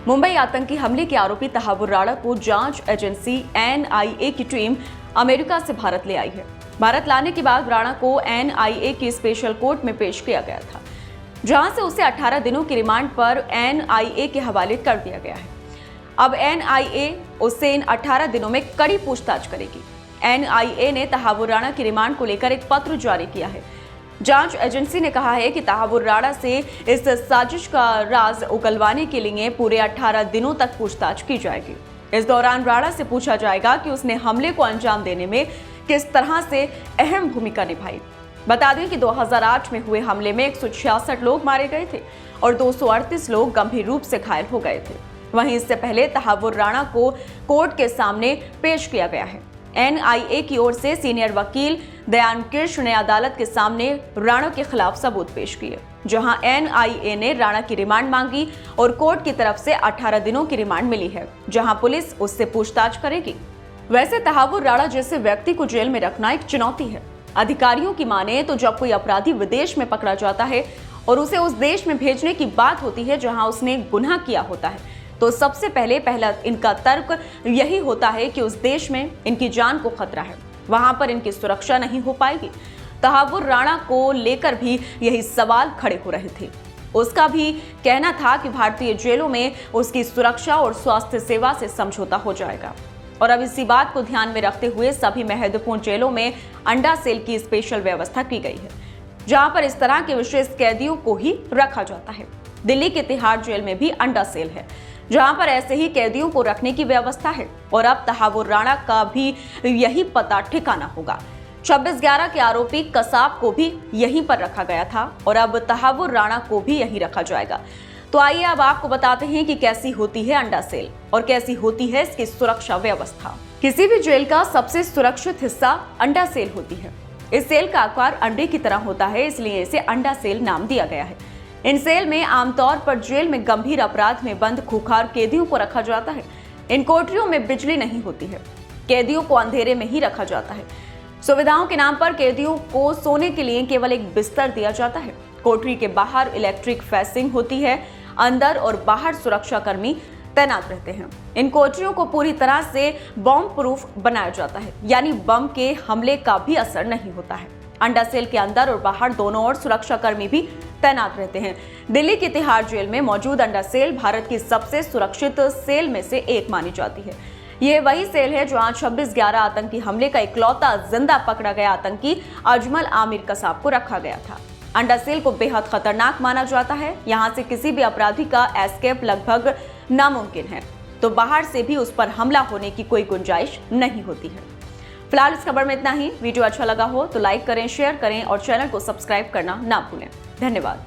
मुंबई आतंकी हमले के आरोपी तहावुर राणा को जांच एजेंसी NIA की टीम अमेरिका से भारत ले आई है। भारत लाने के बाद राणा को NIA की स्पेशल कोर्ट में पेश किया गया था, जहां से उसे 18 दिनों की रिमांड पर NIA के हवाले कर दिया गया है। अब NIA उससे इन 18 दिनों में कड़ी पूछताछ करेगी। NIA ने तहावुर राणा की रिमांड को लेकर एक पत्र जारी किया है। जांच एजेंसी ने कहा है कि तहावुर राणा से इस साजिश का राज उगलवाने के लिए पूरे 18 दिनों तक पूछताछ की जाएगी। इस दौरान राणा से पूछा जाएगा कि उसने हमले को अंजाम देने में किस तरह से अहम भूमिका निभाई। बता दें कि 2008 में हुए हमले में 166 लोग मारे गए थे और 238 लोग गंभीर रूप से घायल हो गए थे। वहीं इससे पहले तहावुर राणा को कोर्ट के सामने पेश किया गया है। NIA की ओर से सीनियर वकील दयान कृष्ण ने अदालत के सामने राणा के खिलाफ सबूत पेश किए, जहां NIA ने राणा की रिमांड मांगी और कोर्ट की तरफ से 18 दिनों की रिमांड मिली है, जहां पुलिस उससे पूछताछ करेगी। वैसे तहावुर राणा जैसे व्यक्ति को जेल में रखना एक चुनौती है। अधिकारियों की माने तो जब कोई अपराधी विदेश में पकड़ा जाता है और उसे उस देश में भेजने की बात होती है जहां उसने गुनाह किया होता है, तो सबसे पहला इनका तर्क यही होता है कि उस देश में इनकी जान को खतरा है, वहां पर इनकी सुरक्षा नहीं हो पाएगी। तहावुर राणा को लेकर भी यही सवाल खड़े हो रहे थे। उसका भी कहना था कि भारतीय जेलों में उसकी सुरक्षा और स्वास्थ्य सेवा से समझौता हो जाएगा। और अब इसी बात को ध्यान में रखते हुए सभी महत्वपूर्ण जेलों में अंडा सेल की स्पेशल व्यवस्था की गई है, जहां पर इस तरह के विशेष कैदियों को ही रखा जाता है। दिल्ली के तिहाड़ जेल में भी अंडा सेल है, जहां पर ऐसे ही कैदियों को रखने की व्यवस्था है। और अब तहावुर राणा का भी यही पता ठिकाना होगा। 26/11 के आरोपी कसाब को भी यहीं पर रखा गया था और अब तहावुर राणा को भी यहीं रखा जाएगा। तो आइए अब आपको बताते हैं कि कैसी होती है अंडा सेल और कैसी होती है इसकी सुरक्षा व्यवस्था। किसी भी जेल का सबसे सुरक्षित हिस्सा अंडा सेल होती है। इस सेल का आकार अंडे की तरह होता है, इसलिए इसे अंडा सेल नाम दिया गया है। इन सेल में आमतौर पर जेल में गंभीर अपराध में बंद खूंखार कैदियों को रखा जाता है। इन कोठरियों में बिजली नहीं होती है, कैदियों को अंधेरे में ही रखा जाता है। सुविधाओं के नाम पर कैदियों को सोने के लिए केवल एक बिस्तर दिया जाता है। कोठरी के बाहर इलेक्ट्रिक फेंसिंग होती है, अंदर और बाहर सुरक्षा कर्मी तैनात रहते हैं। इन कोठरियों को पूरी तरह से बॉम्ब प्रूफ बनाया जाता है, यानी बम के हमले का भी असर नहीं होता है। अंडा सेल के अंदर और बाहर दोनों ओर सुरक्षा कर्मी भी तैनात रहते हैं। दिल्ली के तिहाड़ जेल में मौजूद अंडा सेल भारत की सबसे सुरक्षित सेल में से एक मानी जाती है। ये वही सेल है जहां 26/11 आतंकी हमले का इकलौता जिंदा पकड़ा गया आतंकी अजमल आमिर कसाब को रखा गया था। अंडा सेल को बेहद खतरनाक माना जाता है। यहाँ से किसी भी अपराधी का एस्केप लगभग नामुमकिन है, तो बाहर से भी उस पर हमला होने की कोई गुंजाइश नहीं होती है। फिलहाल इस खबर में इतना ही। वीडियो अच्छा लगा हो तो लाइक करें, शेयर करें और चैनल को सब्सक्राइब करना ना भूलें। धन्यवाद।